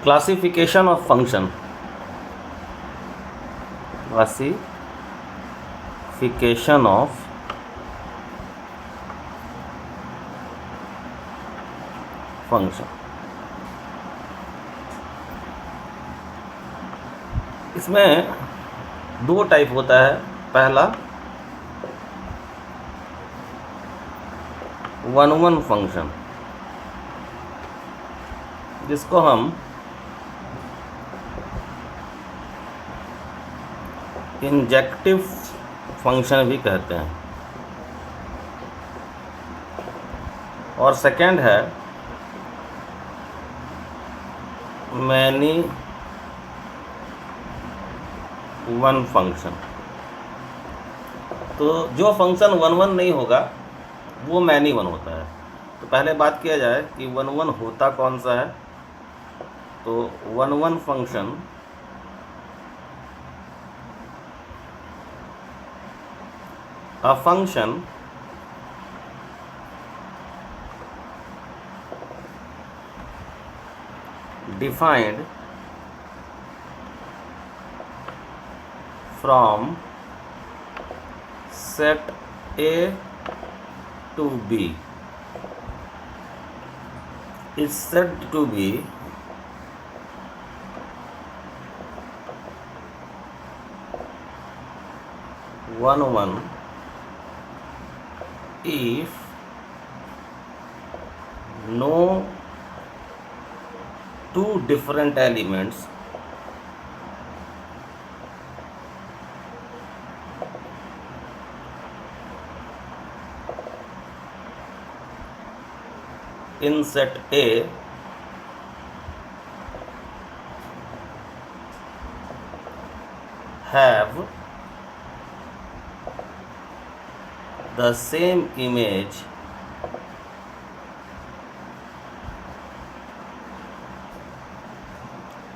Classification of function. Classification of function. इसमें दो type होता है. पहला वन फंक्शन, जिसको हम इंजेक्टिव फंक्शन भी कहते हैं, और सेकंड है मैनी वन फंक्शन. तो जो फंक्शन वन नहीं होगा वो मैनी वन होता है. तो पहले बात किया जाए कि वन होता कौन सा है. तो one function a function defined from set A to B is said to be one if no two different elements in set A have the same image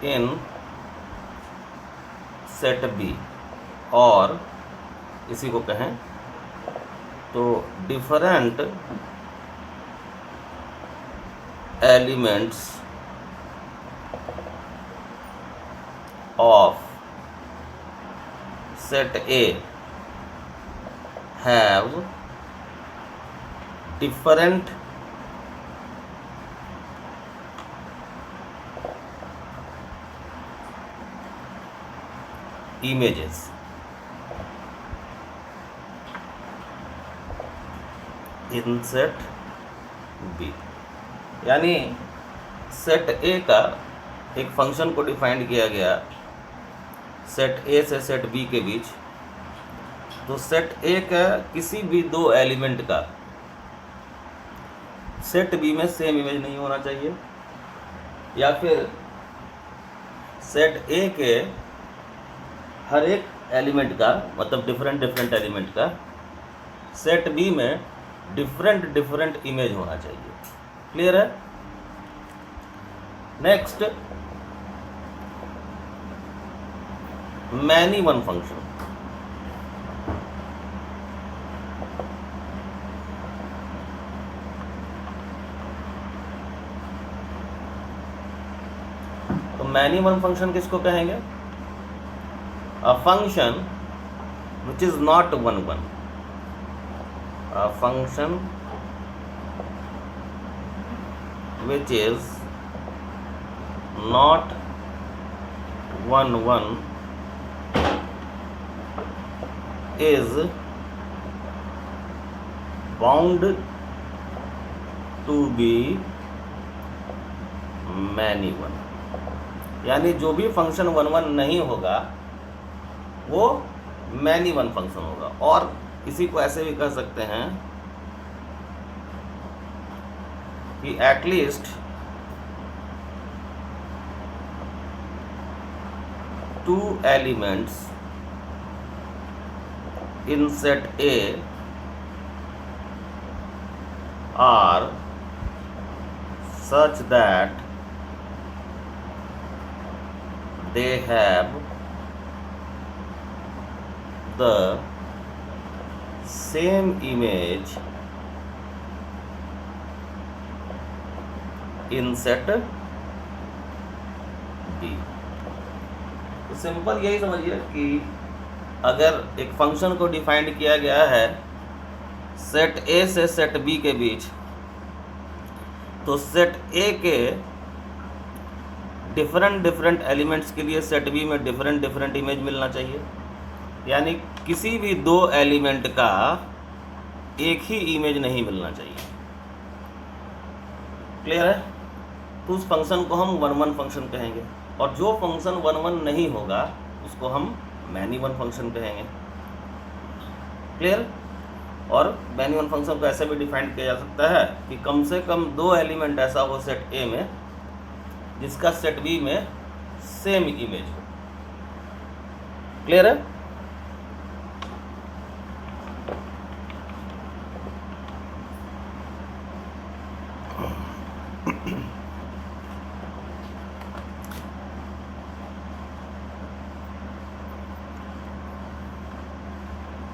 in set B, और इसी को कहें तो different elements of set A have different images in set B. यानी set A का एक function को defined किया गया सेट A से सेट B के बीच. तो सेट A का किसी भी दो एलिमेंट का सेट B में सेम इमेज नहीं होना चाहिए, या फिर सेट A के हर एक एलिमेंट का, मतलब डिफरेंट एलिमेंट का सेट B में डिफरेंट इमेज होना चाहिए. क्लियर है. Next, many one function. तो मैनी वन फंक्शन किसको कहेंगे? A function which is not one. A function which is not one is bound to be many one. यानी जो भी फंक्शन वन नहीं होगा वो मैनी वन फंक्शन होगा. और इसी को ऐसे भी कह सकते हैं कि at least two elements in set A are such that they have the same image in set B. तो सिंपल यही समझिए कि अगर एक फंक्शन को डिफाइंड किया गया है सेट ए से सेट बी के बीच, तो सेट ए के डिफरेंट एलिमेंट्स के लिए सेट बी में डिफरेंट इमेज मिलना चाहिए। यानी किसी भी दो एलिमेंट का एक ही इमेज नहीं मिलना चाहिए। क्लियर है? तो उस फंक्शन को हम 1-1 फंक्शन कहेंगे, और जो फंक्शन 1-1 नहीं होगा उसको हम मैनी वन फंक्शन कहेंगे। क्लियर? और मैनी वन फंक्शन को ऐसे भी डिफाइन किया जा सकता है कि कम से कम दो एलिमेंट ऐसा हो सेट ए में जिसका सेट बी में सेम इमेज हो। क्लियर है?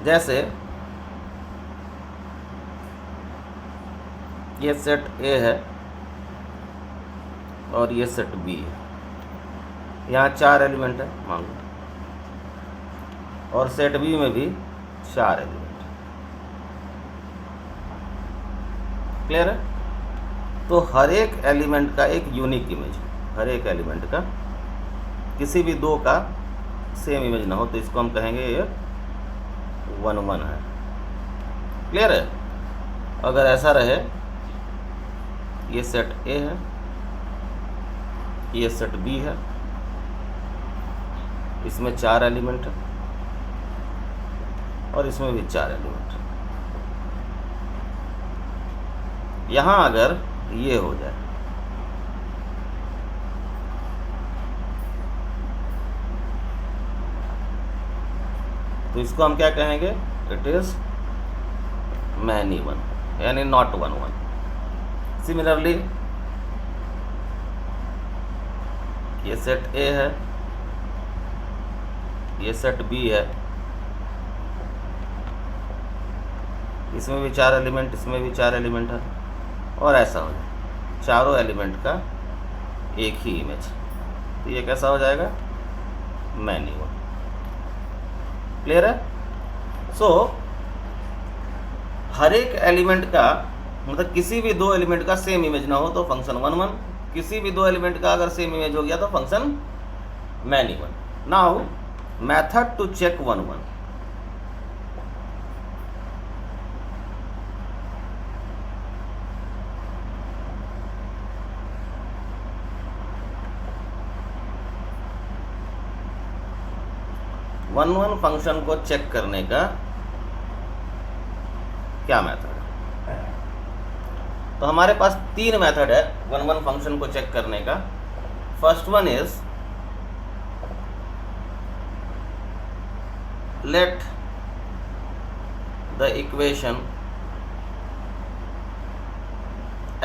जैसे ये सेट ए है और ये सेट बी है, यहाँ 4 एलिमेंट है मान लो, और सेट बी में भी 4 एलिमेंट। क्लियर है? तो हर एक एलिमेंट का एक यूनिक इमेज, हर एक एलिमेंट का किसी भी दो का सेम इमेज ना हो, तो इसको हम कहेंगे ये 1-1 है। क्लियर है? अगर ऐसा रहे, ये सेट ए है, ये सेट बी है, इसमें 4 एलिमेंट है और इसमें भी 4 एलिमेंट है। यहां अगर ये हो जाए तो इसको हम क्या कहेंगे? इट इज मैनी वन, यानी नॉट 1-1। सिमिलरली ये सेट ए है, ये सेट बी है, इसमें भी 4 एलिमेंट, इसमें भी 4 एलिमेंट है, और ऐसा हो जाए चारों एलिमेंट का एक ही इमेज, तो ये कैसा हो जाएगा? Many one. क्लियर है? सो हर एक एलिमेंट का मतलब किसी भी दो एलिमेंट का सेम इमेज ना हो तो फंक्शन 1-1, किसी भी दो एलिमेंट का अगर सेम इमेज हो गया तो function many one. Now method two check 1-1। One function को चेक करने का क्या मेथड है? तो हमारे पास 3 मेथड है 1-1 फंक्शन को चेक करने का। First one is let the equation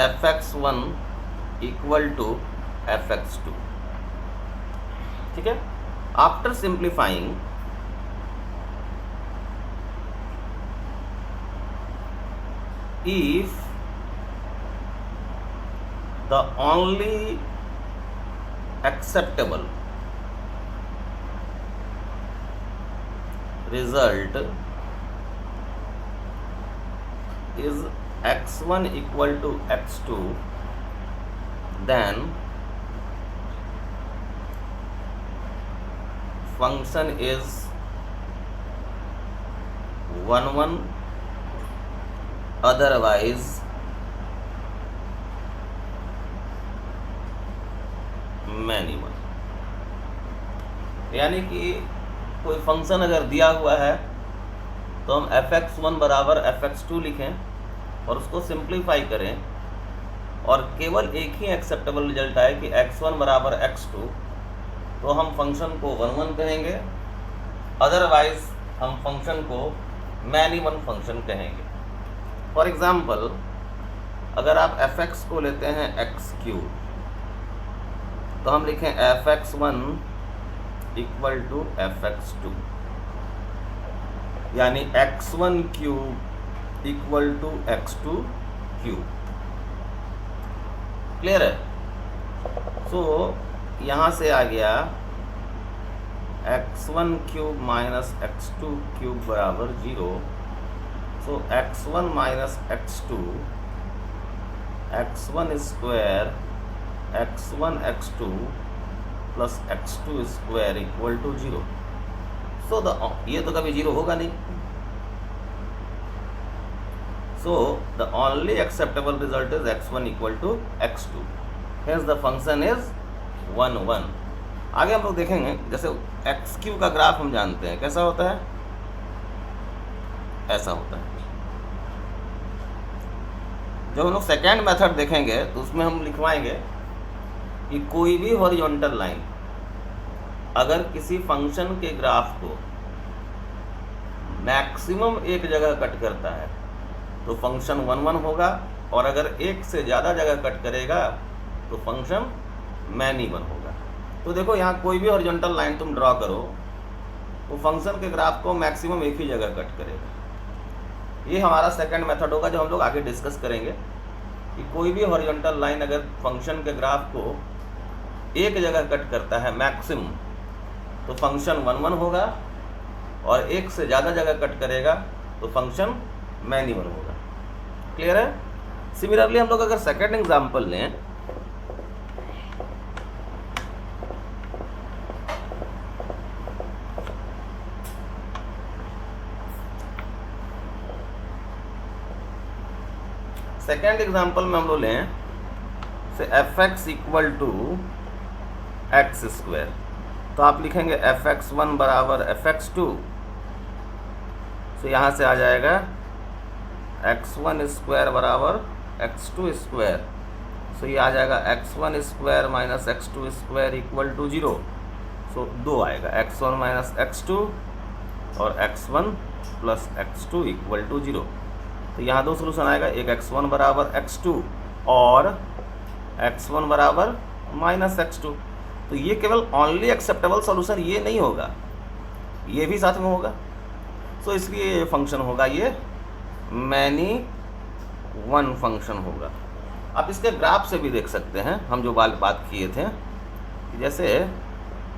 fx1 equal to fx2। ठीक है? After simplifying if the only acceptable result is x1 equal to x2, then function is 1-1, otherwise many one. यानी कि कोई function अगर दिया हुआ है तो हम fx1 बराबर fx2 लिखें और उसको सिंप्लीफाई करें, और केवल एक ही एक्सेप्टेबल रिजल्ट आए कि x1 बराबर x2, तो हम फंक्शन को 1-1 कहेंगे, अदरवाइज हम फंक्शन को मैनी वन फंक्शन कहेंगे। फॉर एग्जाम्पल, अगर आप fx को लेते हैं x3, तो हम लिखें fx1 इक्वल टू fx2, यानी x1 cube equal to x2 cube. Clear है? सो यहाँ से आ गया x1 cube minus x2 cube बराबर 0। So x1 minus x2 x1 square x1 x2 plus x2 square equal to 0। So ये तो कभी 0 होगा नहीं। So the only acceptable result is x1 equal to x2, hence the function is 1 1। आगे हम लोग देखेंगे, जैसे एक्स क्यू का ग्राफ हम जानते हैं कैसा होता है, ऐसा होता है। जब हम लोग सेकेंड मेथड देखेंगे तो उसमें हम लिखवाएंगे कि कोई भी हॉरिजॉन्टल लाइन अगर किसी फंक्शन के ग्राफ को मैक्सिमम एक जगह कट करता है तो फंक्शन 1 1 होगा, और अगर एक से ज़्यादा जगह कट करेगा तो फंक्शन मैनी 1 होगा। तो देखो यहाँ कोई भी हॉरिजॉन्टल लाइन तुम ड्रॉ करो तो फंक्शन के ग्राफ को मैक्सिमम एक ही जगह कट करेगा। ये हमारा सेकंड मेथड होगा जो हम लोग आगे डिस्कस करेंगे कि कोई भी हॉरिजॉन्टल लाइन अगर फंक्शन के ग्राफ को एक जगह कट करता है मैक्सिमम तो फंक्शन 1 1 होगा, और एक से ज़्यादा जगह कट करेगा तो फंक्शन मैनी 1 होगा। क्लियर है? सिमिलरली हम लोग अगर सेकंड एग्जाम्पल लें, सेकेंड एग्जाम्पल में हम लोग लें से fx equal to x square, तो आप लिखेंगे fx1 बराबर fx2। तो यहाँ से आ जाएगा x1 स्क्वायर बराबर x2 स्क्वायर। सो ये आ जाएगा x1 square minus x2 square equal to 0। So 2 आएगा, x1 माइनस x2 और x1 plus x2 equal to 0। तो यहाँ दो सोल्यूशन आएगा, एक x1 बराबर x2 और x1 बराबर माइनस x2। तो ये केवल ओनली एक्सेप्टेबल सॉल्यूशन ये नहीं होगा, ये भी साथ में होगा। सो इसलिए ये फंक्शन होगा, ये मैनी 1 फंक्शन होगा। आप इसके ग्राफ से भी देख सकते हैं, हम जो बात किए थे कि जैसे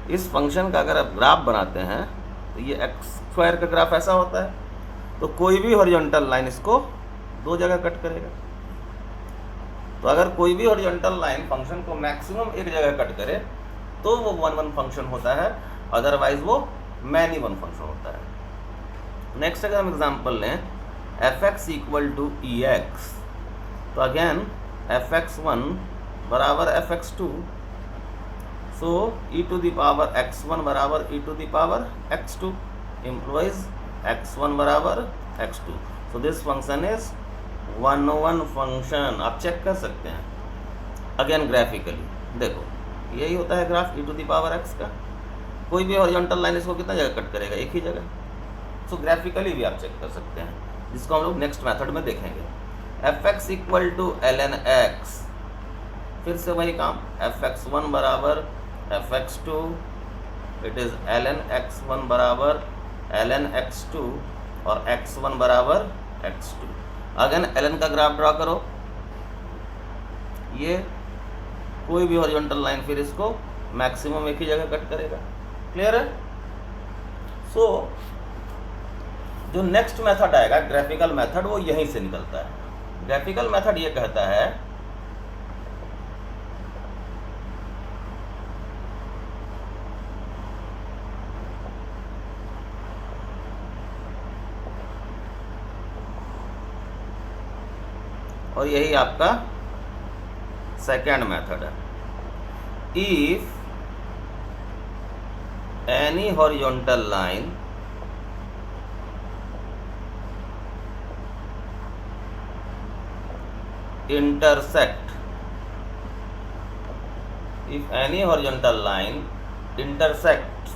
इस फंक्शन का अगर आप ग्राफ बनाते हैं तो ये एक्स स्क्वायर का ग्राफ ऐसा होता है, तो कोई भी हॉरिजॉन्टल लाइन इसको 2 जगह कट करेगा। तो अगर कोई भी हॉरिजॉन्टल लाइन फंक्शन को मैक्सिमम एक जगह कट करे तो वो 1 1 फंक्शन होता है, अदरवाइज वो मैनी 1 फंक्शन होता है। नेक्स्ट अगर हम एग्जांपल लें fx इक्वल टू ex, तो अगेन fx1 बराबर fx2। So e to the power x1 बराबर e to the power x2 implies x1 बराबर x2। So this function is 1 1 function. आप चेक कर सकते हैं अगेन ग्राफिकली, देखो यही होता है graph e to the power x का। कोई भी हॉरिजॉन्टल लाइन इसको कितना जगह कट करेगा, एक ही जगह। सो ग्राफिकली भी आप चेक कर सकते हैं, जिसको हम लोग नेक्स्ट मेथड में देखेंगे। fx equal to ln x, फिर से वही काम, fx1 बराबर fx2, it is ln x1 बराबर ln x2 और x1 बराबर x2। अगेन ln का ग्राफ ड्रॉ करो, ये कोई भी हॉरिजॉन्टल लाइन फिर इसको मैक्सिमम एक ही जगह कट करेगा। क्लियर है? सो जो नेक्स्ट मेथड आएगा ग्राफिकल मेथड, वो यहीं से निकलता है। ग्राफिकल मेथड ये कहता है और यही आपका सेकेंड मेथड है। If any horizontal line intersect, if any horizontal line intersects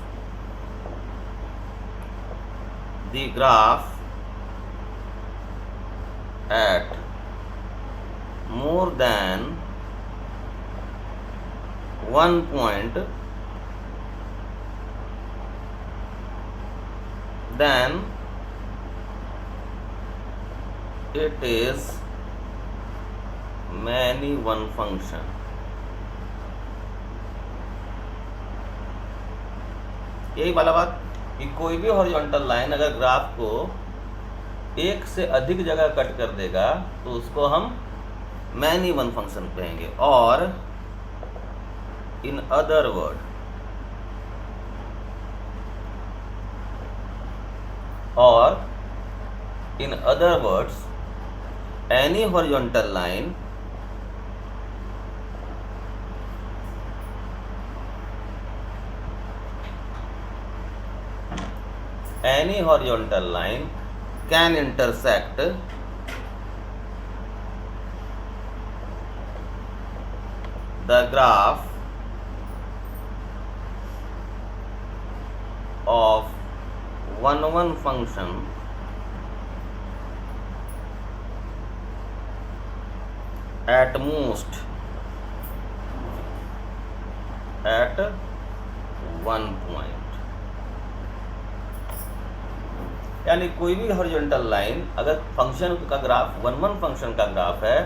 the graph at more than one point, then it is many 1 function। यही वाला बात कि कोई भी हॉरिजॉन्टल लाइन अगर ग्राफ को एक से अधिक जगह कट कर देगा तो उसको हम मैनी वन फंक्शन कहेंगे। और in other words any horizontal line can intersect the graph of one function at most at one point। यानी कोई भी हॉरिजॉन्टल लाइन अगर फंक्शन का ग्राफ वन फंक्शन का ग्राफ है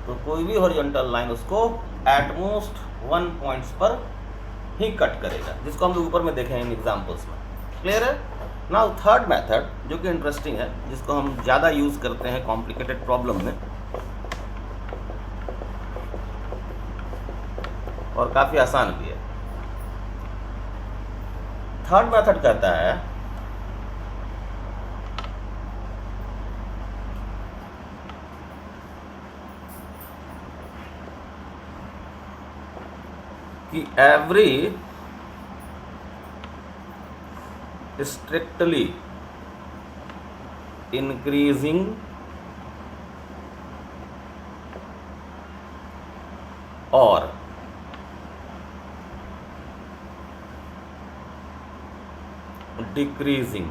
तो कोई भी हॉरिजॉन्टल लाइन उसको एट मोस्ट वन पॉइंट्स पर ही कट करेगा, जिसको हम लोग ऊपर में देखे हैं इन एग्जाम्पल्स में। क्लियर है? नाउ थर्ड मेथड जो कि इंटरेस्टिंग है, जिसको हम ज़्यादा यूज़ करते हैं कॉम्प्लिकेटेड प्रॉब्लम में और काफ़ी आसान भी है। थर्ड मेथड कहता है कि एवरी स्ट्रिक्टली इंक्रीजिंग और decreasing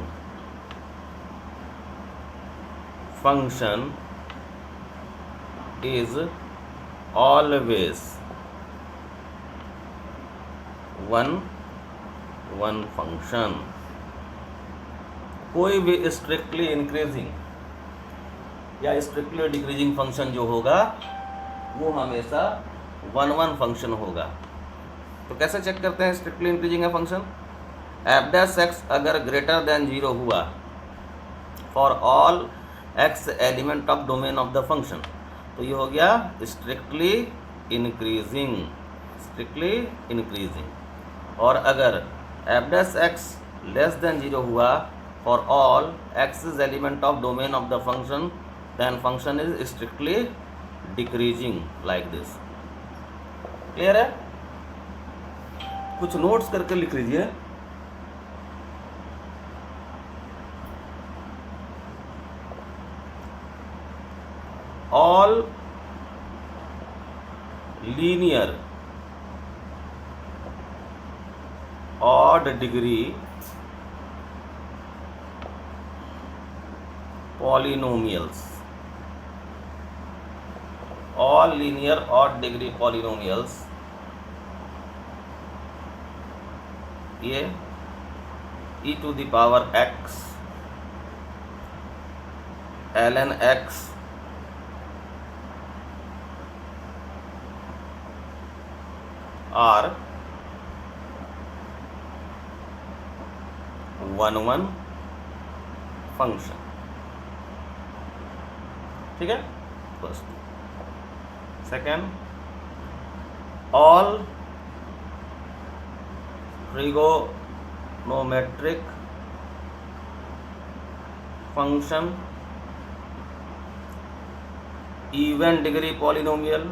function is always one function। कोई भी स्ट्रिक्टली इंक्रीजिंग या स्ट्रिक्टली डिक्रीजिंग फंक्शन जो होगा वो हमेशा वन फंक्शन होगा। तो कैसे चेक करते हैं स्ट्रिक्टली इंक्रीजिंग है फंक्शन? एफ डैश एक्स अगर ग्रेटर देन 0 हुआ for all x element of domain of the function, तो ये हो गया स्ट्रिक्टली इंक्रीजिंग। और अगर f dash x less than 0 हुआ for all x is element of domain of the function, then function is strictly decreasing like this. Clear है? कुछ notes करके लिख लीजिए। All linear odd degree polynomials, all linear odd degree polynomials, ये e to the power x ln x are one function. ठीक है? First. Second, all trigonometric function even degree polynomial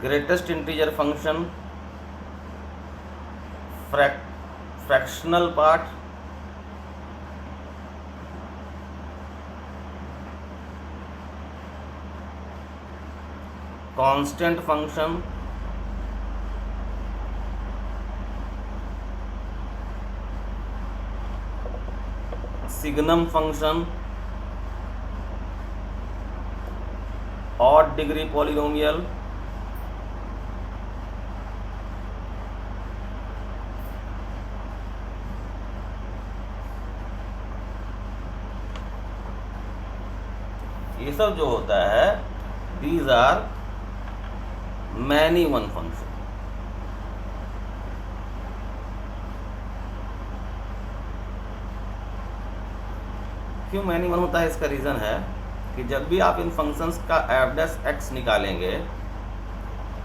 greatest integer function fractional part constant function signum function odd degree polynomial ये सब जो होता है these are many one function. क्यों many one होता है? इसका रीज़न है कि जब भी आप इन फंक्शंस का एफ डैश एक्स निकालेंगे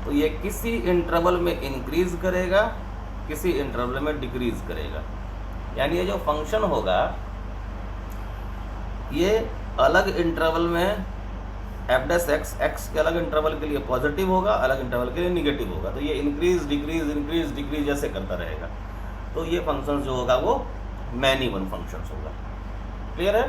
तो ये किसी इंटरवल में इंक्रीज करेगा, किसी इंटरवल में डिक्रीज करेगा। यानी ये जो फंक्शन होगा ये अलग इंटरवल में एफ डैश एक्स, एक्स के अलग इंटरवल के लिए पॉजिटिव होगा, अलग इंटरवल के लिए निगेटिव होगा। तो ये इंक्रीज डिक्रीज ऐसे करता रहेगा। तो ये फंक्शन जो होगा वो मैनी वन फंक्शंस होगा। क्लियर है?